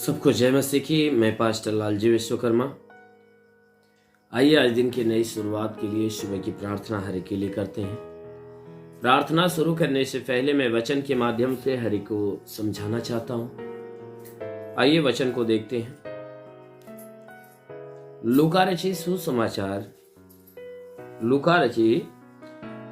सबको जय मसीह की। मैं पास्टर लालजी विश्वकर्मा। आइए आज दिन की नई शुरुआत के लिए सुबह की प्रार्थना हरि के लिए करते हैं। प्रार्थना शुरू करने से पहले मैं वचन के माध्यम से हरि को समझाना चाहता हूं। आइए वचन को देखते हैं। लूका रचित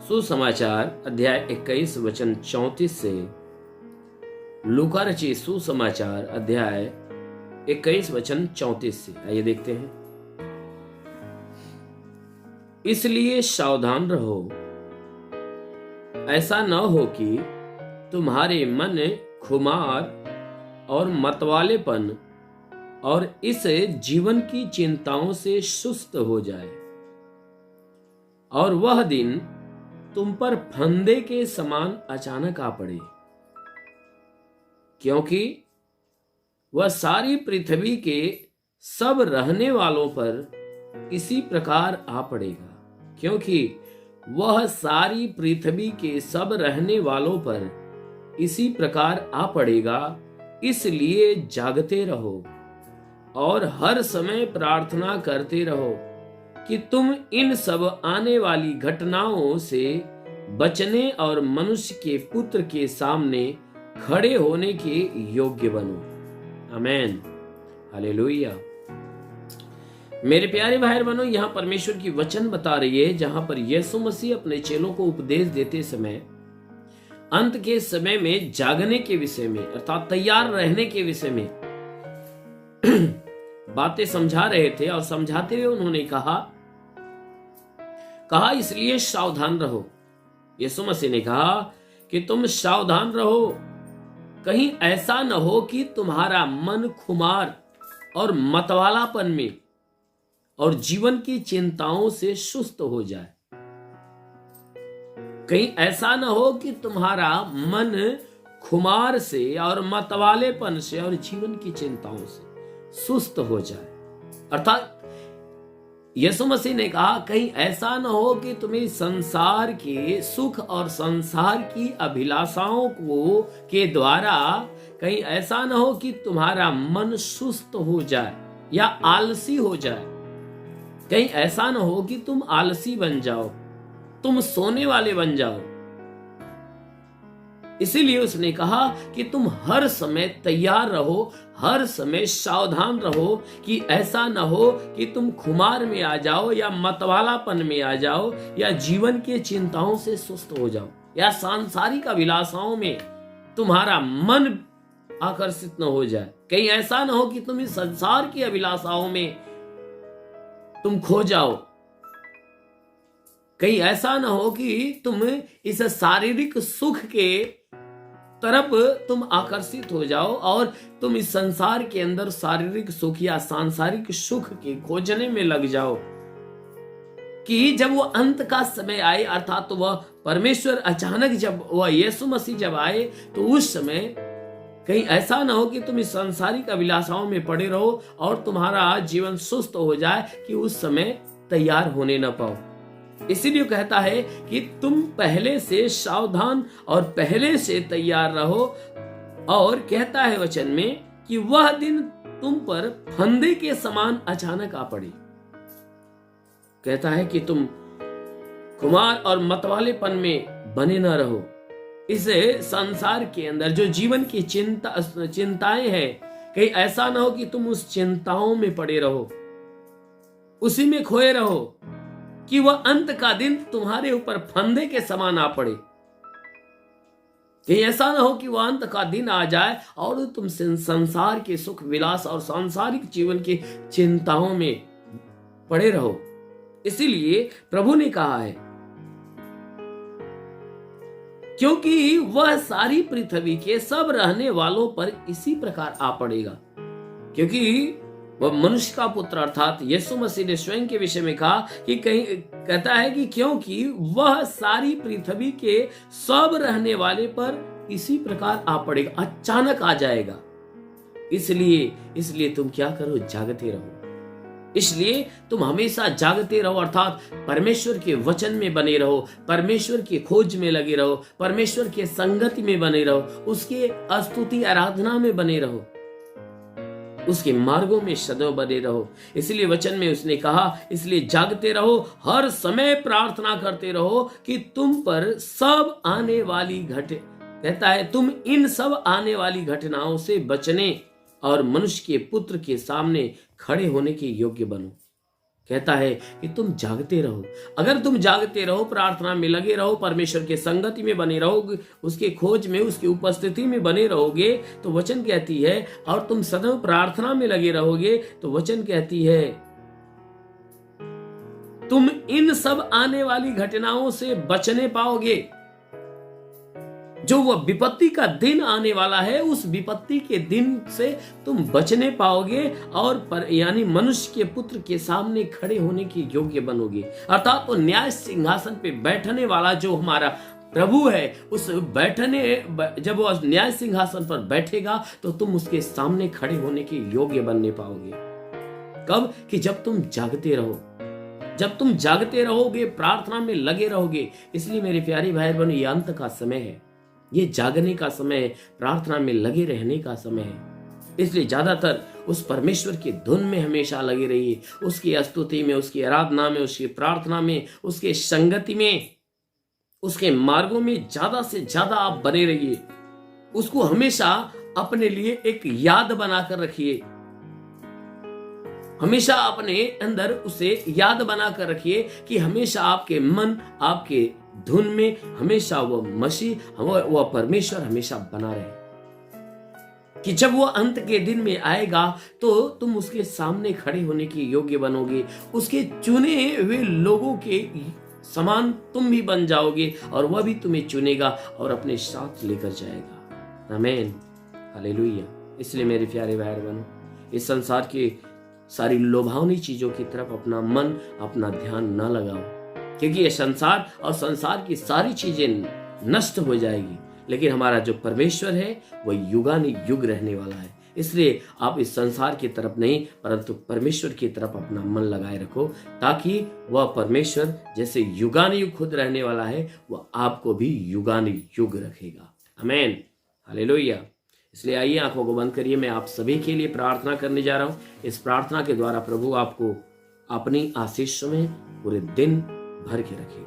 सुसमाचार अध्याय 21 वचन 34 से। लूका रचित सुसमाचार अध्याय 21 वचन 34 से आइए देखते हैं। इसलिए सावधान रहो, ऐसा न हो कि तुम्हारे मन खुमार और मतवालेपन और इस जीवन की चिंताओं से सुस्त हो जाए और वह दिन तुम पर फंदे के समान अचानक आ पड़े, क्योंकि वह सारी पृथ्वी के सब रहने वालों पर इसी प्रकार आ पड़ेगा। क्योंकि वह सारी पृथ्वी के सब रहने वालों पर इसी प्रकार आ पड़ेगा। इसलिए जागते रहो और हर समय प्रार्थना करते रहो कि तुम इन सब आने वाली घटनाओं से बचने और मनुष्य के पुत्र के सामने खड़े होने के योग्य बनो। आमेन, हालेलुया। मेरे प्यारे भाई बहनों, यहाँ परमेश्वर की वचन बता रही है, जहां पर यीशु मसीह अपने चेलों को उपदेश देते समय अंत के समय में जागने के विषय में अर्थात तैयार रहने के विषय में बातें समझा रहे थे। और समझाते हुए उन्होंने कहा इसलिए सावधान रहो। यीशु मसीह ने कहा कि तुम सावधान रहो, कहीं ऐसा न हो कि तुम्हारा मन खुमार और मतवालापन में और जीवन की चिंताओं से सुस्त हो जाए। कहीं ऐसा न हो कि तुम्हारा मन खुमार से और मतवालेपन से और जीवन की चिंताओं से सुस्त हो जाए। अर्थात यीशु मसीह ने कहा कहीं ऐसा न हो कि तुम्हें संसार के सुख और संसार की अभिलाषाओं को के द्वारा कहीं ऐसा न हो कि तुम्हारा मन सुस्त हो जाए या आलसी हो जाए। कहीं ऐसा न हो कि तुम आलसी बन जाओ, तुम सोने वाले बन जाओ। इसीलिए उसने कहा कि तुम हर समय तैयार रहो, हर समय सावधान रहो कि ऐसा न हो कि तुम खुमार में आ जाओ या मतवालापन में आ जाओ या जीवन की चिंताओं से सुस्त हो जाओ या सांसारिक अभिलाषाओं में तुम्हारा मन आकर्षित न हो जाए। कहीं ऐसा न हो कि तुम इस संसार की अभिलाषाओं में तुम खो जाओ। कहीं ऐसा न हो कि तुम इस शारीरिक सुख के तरफ तुम आकर्षित हो जाओ और तुम इस संसार के अंदर शारीरिक सुख या सांसारिक सुख के खोजने में लग जाओ कि जब वो अंत का समय आए, अर्थात तो वह परमेश्वर अचानक जब वह यीशु मसीह जब आए तो उस समय कहीं ऐसा ना हो कि तुम इस सांसारिक अभिलाषाओं में पड़े रहो और तुम्हारा जीवन सुस्त हो जाए कि उस समय तैयार होने ना पाओ। इसीलिए कहता है कि तुम पहले से सावधान और पहले से तैयार रहो। और कहता है वचन में कि वह दिन तुम पर फंदे के समान अचानक आ पड़े। कहता है कि तुम खुमार और मतवालेपन में बने न रहो। इस संसार के अंदर जो जीवन की चिंताएं हैं, कहीं ऐसा ना हो कि तुम उस चिंताओं में पड़े रहो, उसी में खोए रहो कि वह अंत का दिन तुम्हारे ऊपर फंदे के समान आ पड़े। कहीं ऐसा ना हो कि वह अंत का दिन आ जाए और तुम संसार के सुख विलास और सांसारिक जीवन की चिंताओं में पड़े रहो। इसीलिए प्रभु ने कहा है क्योंकि वह सारी पृथ्वी के सब रहने वालों पर इसी प्रकार आ पड़ेगा। क्योंकि वह मनुष्य का पुत्र अर्थात यीशु मसीह ने स्वयं के विषय में कहा कि कहीं कहता है कि क्योंकि वह सारी पृथ्वी के सब रहने वाले पर इसी प्रकार आ पड़ेगा, अचानक आ जाएगा। इसलिए तुम क्या करो, जागते रहो। इसलिए तुम हमेशा जागते रहो, अर्थात परमेश्वर के वचन में बने रहो, परमेश्वर की खोज में लगे रहो, परमेश्वर के संगति में बने रहो, उसके स्तुति आराधना में बने रहो। उसके मार्गों में सदैव बने रहो। इसलिए वचन में उसने कहा, इसलिए जागते रहो, हर समय प्रार्थना करते रहो कि तुम पर सब आने वाली कहता है तुम इन सब आने वाली घटनाओं से बचने और मनुष्य के पुत्र के सामने खड़े होने के योग्य बनो। कहता है कि तुम जागते रहो। अगर तुम जागते रहो, प्रार्थना में लगे रहो, परमेश्वर के संगति में बने रहोगे, उसके खोज में, उसकी उपस्थिति में बने रहोगे, तो वचन कहती है, और तुम सदैव प्रार्थना में लगे रहोगे, तो वचन कहती है तुम इन सब आने वाली घटनाओं से बचने पाओगे। जो वह विपत्ति का दिन आने वाला है, उस विपत्ति के दिन से तुम बचने पाओगे और यानी मनुष्य के पुत्र के सामने खड़े होने के योग्य बनोगे। अर्थात वो न्याय सिंहासन पे बैठने वाला जो हमारा प्रभु है, उस जब वो न्याय सिंहासन पर बैठेगा तो तुम उसके सामने खड़े होने के योग्य बनने पाओगे। कब? कि जब तुम जागते रहो, जब तुम जागते रहोगे, प्रार्थना में लगे रहोगे। इसलिए मेरे प्यारे भाई बहनों, ये अंत का समय है, ये जागने का समय है, प्रार्थना में लगे रहने का समय है। इसलिए ज्यादातर उस परमेश्वर की धुन में हमेशा लगे रहिए, उसकी स्तुति में, उसकी आराधना में, उसकी प्रार्थना में, उसके संगति में, उसके मार्गों में ज्यादा से ज्यादा आप बने रहिए। उसको हमेशा अपने लिए एक याद बनाकर रखिए, हमेशा अपने अंदर उसे याद बनाकर रखिए कि हमेशा आपके मन, आपके धुन में हमेशा वह मसीह, वह परमेश्वर हमेशा बना रहे, कि जब वह अंत के दिन में आएगा तो तुम उसके सामने खड़े होने के योग्य बनोगे। उसके चुने हुए लोगों के समान तुम भी बन जाओगे और वह भी तुम्हें चुनेगा और अपने साथ लेकर जाएगा। आमीन, हालेलुया। इसलिए मेरे प्यारे भाई बहनों, इस संसार के सारी लोभावनी चीजों की तरफ अपना मन, अपना ध्यान न लगाओ, क्योंकि ये संसार और संसार की सारी चीजें नष्ट हो जाएगी, लेकिन हमारा जो परमेश्वर है वह युगानुयुग रहने वाला है। इसलिए आप इस संसार की तरफ नहीं, परंतु परमेश्वर की तरफ अपना मन लगाए रखो, ताकि वह परमेश्वर जैसे युगानुयुग खुद रहने वाला है, वह आपको भी युगानुयुग रखेगा। आमीन, हालेलुया। इसलिए आइए आंखों को बंद करिए, मैं आप सभी के लिए प्रार्थना करने जा रहा हूं। इस प्रार्थना के द्वारा प्रभु आपको अपनी आशीष में पूरे दिन भर के रखेगा।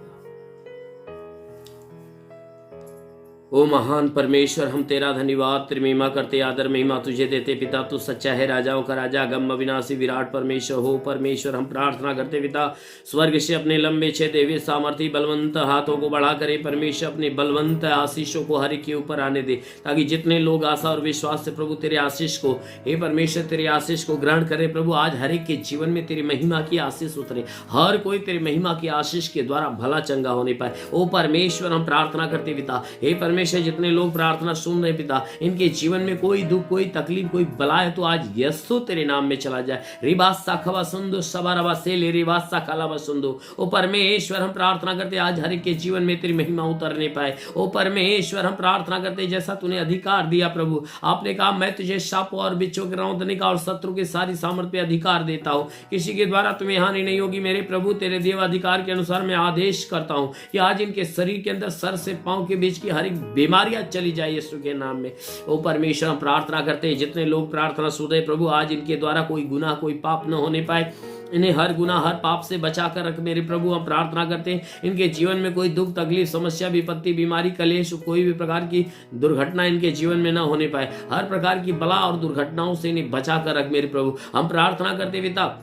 ओ महान परमेश्वर, हम तेरा धन्यवाद, तेरी महिमा करते, आदर महिमा तुझे देते। पिता तू सच्चा है, राजाओं का राजा, गम अविनाशी विराट परमेश्वर हो। परमेश्वर हम प्रार्थना करते पिता, स्वर्ग से अपने लंबे छे देवी सामर्थी बलवंत हाथों को बढ़ा करे परमेश्वर, अपने बलवंत आशीषों को हर एक के ऊपर आने दे, ताकि जितने लोग आशा और विश्वास से प्रभु तेरे आशीष को, हे परमेश्वर तेरे आशीष को ग्रहण करे प्रभु, आज हर एक के जीवन में तेरी महिमा की आशीष उतरे, हर कोई तेरी महिमा की आशीष के द्वारा भला चंगा होने पाए। ओ परमेश्वर हम प्रार्थना करते पिता, हे परमेश्वर जितने लोग प्रार्थना सुन रहे पिता, इनके जीवन में कोई दुख, कोई तकलीफ, कोई बला है तो आज यीशु तेरे नाम में चला जाए। रिबासा खवा सुंदो सबारवा से ले रिबासा कालावा सुंदो। ओ परमेश्वर हम प्रार्थना करते आज हर एक के जीवन में तेरी महिमा उतरने पाए। ओ परमेश्वर हम प्रार्थना करते जैसा तूने अधिकार दिया प्रभु, आपने कहा मैं तुझे सापों और बिच्छों के रौंदने का और शत्रु के सारी सामर्थ पे अधिकार देता हूँ, किसी के द्वारा तुम्हें हानि नहीं होगी। मेरे प्रभु तेरे देवाधिकार के अनुसार मैं आदेश करता हूँ कि आज इनके शरीर के अंदर सर से पांव के बीच की हर एक बीमारियां चली जाए यीशु के नाम में। ओ परमेश्वर हम प्रार्थना करते हैं जितने लोग प्रार्थना सुन रहे प्रभु, आज इनके द्वारा कोई गुनाह, कोई पाप न होने पाए, इन्हें हर गुनाह, हर पाप से बचा कर रख मेरे प्रभु। हम प्रार्थना करते हैं इनके जीवन में कोई दुख, तकलीफ, समस्या, विपत्ति, बीमारी, कलेश, कोई भी प्रकार की दुर्घटना इनके जीवन में न होने पाए, हर प्रकार की बला और दुर्घटनाओं से इन्हें बचा कर रख मेरे प्रभु। हम प्रार्थना करते पिता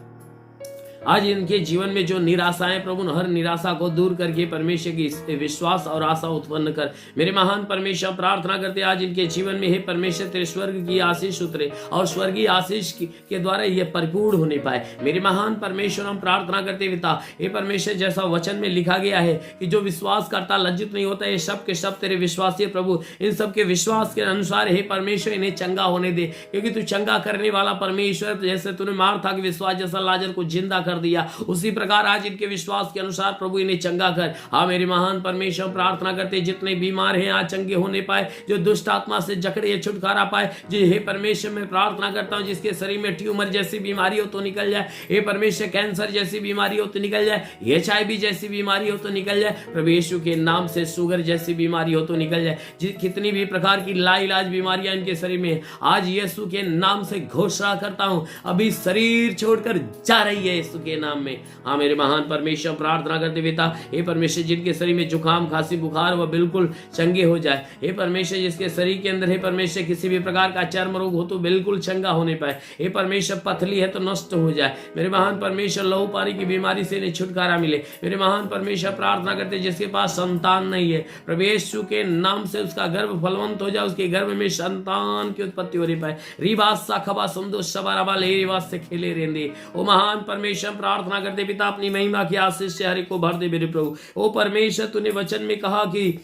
आज इनके जीवन में जो निराशाएं प्रभु, हर निराशा को दूर करके परमेश्वर की विश्वास और आशा उत्पन्न कर मेरे महान परमेश्वर। प्रार्थना करते आज इनके जीवन में हे परमेश्वर तेरे स्वर्ग की आशीष उतरे और स्वर्गीय आशीष के द्वारा ये परिपूर्ण होने पाए। मेरे महान परमेश्वर हम प्रार्थना करते पिता, हे परमेश्वर जैसा वचन में लिखा गया है कि जो विश्वास करता लज्जित नहीं होता, ये सब के सब तेरे विश्वासी प्रभु, इन सब के विश्वास के अनुसार हे परमेश्वर इन्हें चंगा होने दे, क्योंकि तू चंगा करने वाला परमेश्वर, जैसे तूने मार्था के विश्वास जैसा लाजर को जिंदा कर कर दिया, उसी प्रकार आज इनके विश्वास के अनुसार प्रभु इन्हें चंगा कर। हाँ मेरे महान परमेश्वर, प्रार्थना करते जितने बीमार हैं आज चंगे होने पाए, जो दुष्ट आत्मा से जकड़े छुटकारा पाए। जी हे परमेश्वर, मैं प्रार्थना करता हूं जिसके शरीर में ट्यूमर जैसी बीमारी हो तो निकल जाए। हे परमेश्वर, कैंसर जैसी बीमारी हो तो निकल जाए, HIV जैसी बीमारी हो तो निकल जाए। प्रभु यीशु के नाम से शुगर जैसी बीमारी हो तो निकल जाए। कितनी भी प्रकार की लाइलाज बीमारियां इनके शरीर में आज यीशु के नाम से घोषणा करता हूं, अभी शरीर छोड़कर जा रही है यीशु के नाम में। हाँ मेरे महान परमेश्वर, प्रार्थना करते पिता, हे परमेश्वर जिनके शरीर में जुकाम खांसी बुखार वह बिल्कुल चंगे हो जाए। हे परमेश्वर, जिसके शरीर के अंदर हे परमेश्वर किसी भी प्रकार का चर्म रोग हो तो बिल्कुल चंगा होने पाए। हे परमेश्वर, पथली है तो नष्ट हो जाए। मेरे महान परमेश्वर, लहू पारी की बीमारी से इन्हें छुटकारा मिले। मेरे महान परमेश्वर, प्रार्थना करते जिसके पास संतान नहीं है, प्रभु यीशु के नाम से उसका गर्भ फलवंत हो जाए, उसके गर्भ में संतान की उत्पत्ति हो रही पाए। रिवास साखबा संदोष सबाराबा ले रिवास से खेले रेंदे। ओ महान परमेश्वर, प्रार्थना करते पिता, अपनी महिमा की आशीष से हर एक को भर दे मेरे प्रभु। ओ परमेश्वर, तूने वचन में कहा कि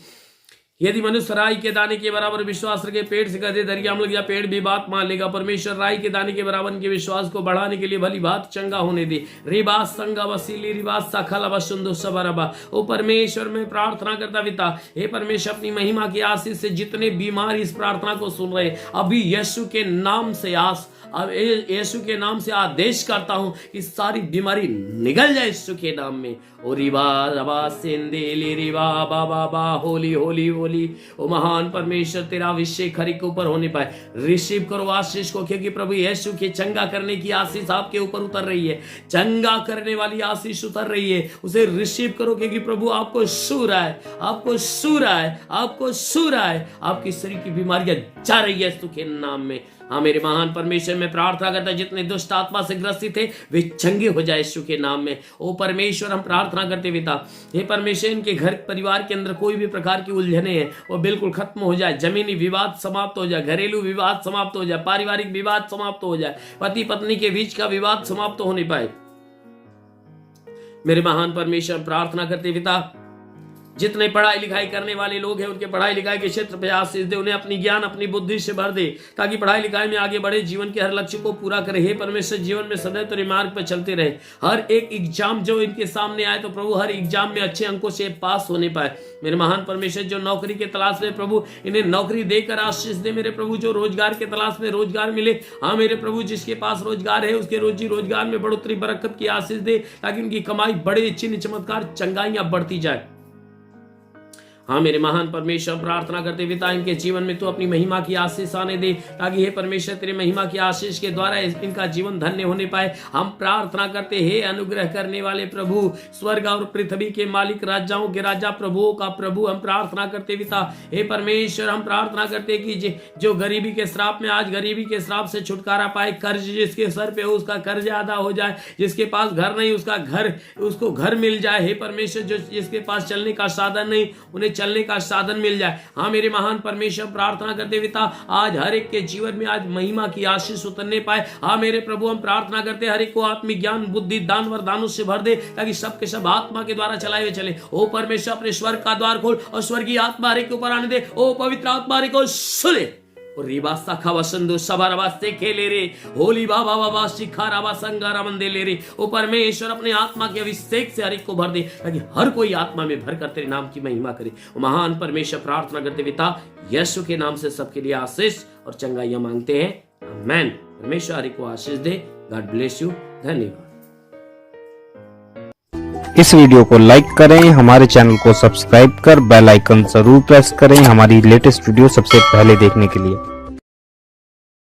यदि मनुष्य राई के दाने के बराबर विश्वास रखे, पेड़ से गधे दरिया में लग गया, पेड़ भी बात मान लेगा। परमेश्वर, राई के दाने के बराबर के विश्वास को बढ़ाने के लिए भली बात चंगा होने दे। रिबास संगा वसीली रिबास सखला वसुंदो सबरबा। ओ परमेश्वर, मैं प्रार्थना करता पिता, हे परमेश्वर, अपनी महिमा की आशीष से जितने बीमार इस प्रार्थना को सुन रहे, अभी यीशु के नाम से अब यीशु के नाम से आदेश करता हूं कि सारी बीमारी निकल जाए यीशु के नाम में। ओ रिबा रबा सेंदेली रिबा बाबा बा होली होली होली। ओ महान परमेश्वर, तेरा अभिषेक हर एक ऊपर होने पाए। रिसीव करो आशीष को, क्योंकि प्रभु यीशु के चंगा करने की आशीष आपके ऊपर उतर रही है। चंगा करने वाली आशीष उतर रही है, उसे रिसीव करो, क्योंकि प्रभु आपको छू रहा है, आपको छू रहा है, आपको छू रहा है। आपकी शरीर की बीमारियां जा रही है यीशु के नाम में। हाँ मेरे महान परमेश्वर, मैं प्रार्थना करता जितने दुष्ट आत्मा से ग्रसित थे वे चंगे हो जाए यीशु के नाम में। ओ परमेश्वर, हम प्रार्थना करते पिता, हे परमेश्वर, इनके घर परिवार के अंदर कोई भी प्रकार की उलझने हैं वो बिल्कुल खत्म हो जाए। जमीनी विवाद समाप्त हो जाए, घरेलू विवाद समाप्त हो जाए, पारिवारिक विवाद समाप्त हो जाए, पति पत्नी के बीच का विवाद समाप्त होने पाए। मेरे महान परमेश्वर, प्रार्थना करते पिता, जितने पढ़ाई लिखाई करने वाले लोग हैं उनके पढ़ाई लिखाई के क्षेत्र पे आशीष दे, उन्हें अपनी ज्ञान अपनी बुद्धि से भर दे, ताकि पढ़ाई लिखाई में आगे बढ़े, जीवन के हर लक्ष्य को पूरा करे। हे परमेश्वर, जीवन में सदैव तेरे मार्ग पर चलते रहे। हर एक एग्जाम जो इनके सामने आए तो प्रभु हर एग्जाम में अच्छे अंकों से पास होने पाए। मेरे महान परमेश्वर, जो नौकरी के तलाश में प्रभु इन्हें नौकरी देकर आशीष दे। मेरे प्रभु, जो रोजगार के तलाश में रोजगार मिले। हाँ मेरे प्रभु, जिसके पास रोजगार है उसके रोजी रोजगार में बढ़ोतरी बरकत की आशीष दे, ताकि उनकी कमाई बड़े चिन्ह चमत्कार चंगाइयां बढ़ती जाए। हाँ मेरे महान परमेश्वर, प्रार्थना करते पिता, इनके जीवन में तो अपनी महिमा की आशीष आने दे, ताकि हे परमेश्वर, तेरे महिमा की आशीष के द्वारा इनका जीवन धन्य होने पाए। हम प्रार्थना करते, हे अनुग्रह करने वाले प्रभु, स्वर्ग और पृथ्वी के मालिक, राजाओं के राजा, प्रभुओं का प्रभु, हम प्रार्थना करते पिता, हे परमेश्वर, हम प्रार्थना करते कि जो गरीबी के श्राप में आज गरीबी के श्राप से छुटकारा पाए, कर्ज जिसके सर पे हो उसका कर्ज अदा हो जाए, जिसके पास घर नहीं उसको घर मिल जाए। हे परमेश्वर, जो जिसके पास चलने का साधन नहीं उन्हें चलने का साधन मिल जाए। हाँ मेरे महान परमेश्वर, प्रार्थना करते पिता, आज हर एक के जीवन में आज महिमा की आशीष उतरने पाए। हाँ मेरे प्रभु, हम प्रार्थना करते हर एक को आत्मिक ज्ञान बुद्धि दान वरदानों से भर दे, ताकि सब के सब आत्मा के द्वारा चलाए हुए चले। ओ परमेश्वर, अपने स्वर्ग का द्वार खोल और स्वर्गीय आत्मा हर एक के ऊपर आने दे। ओ पवित्र आत्मा हर एक को सुने। रिबासा खवसंदो सबारवास्ते खेले रे होली बाबा बाबा शिखाराबा संगारा मंदे ले रे। ओ परमेश्वर, अपने आत्मा के अभिषेक से हर एक को भर दे, ताकि हर कोई आत्मा में भर कर तेरे नाम की महिमा करे। महान परमेश्वर, प्रार्थना करते पिता, यीशु के नाम से सबके लिए आशीष और चंगाइयां मांगते हैं, आमेन। परमेश्वर हर एक को आशीष दे। God bless you. धन्यवाद। इस वीडियो को लाइक करें, हमारे चैनल को सब्सक्राइब कर बेल आइकन जरूर प्रेस करें हमारी लेटेस्ट वीडियो सबसे पहले देखने के लिए।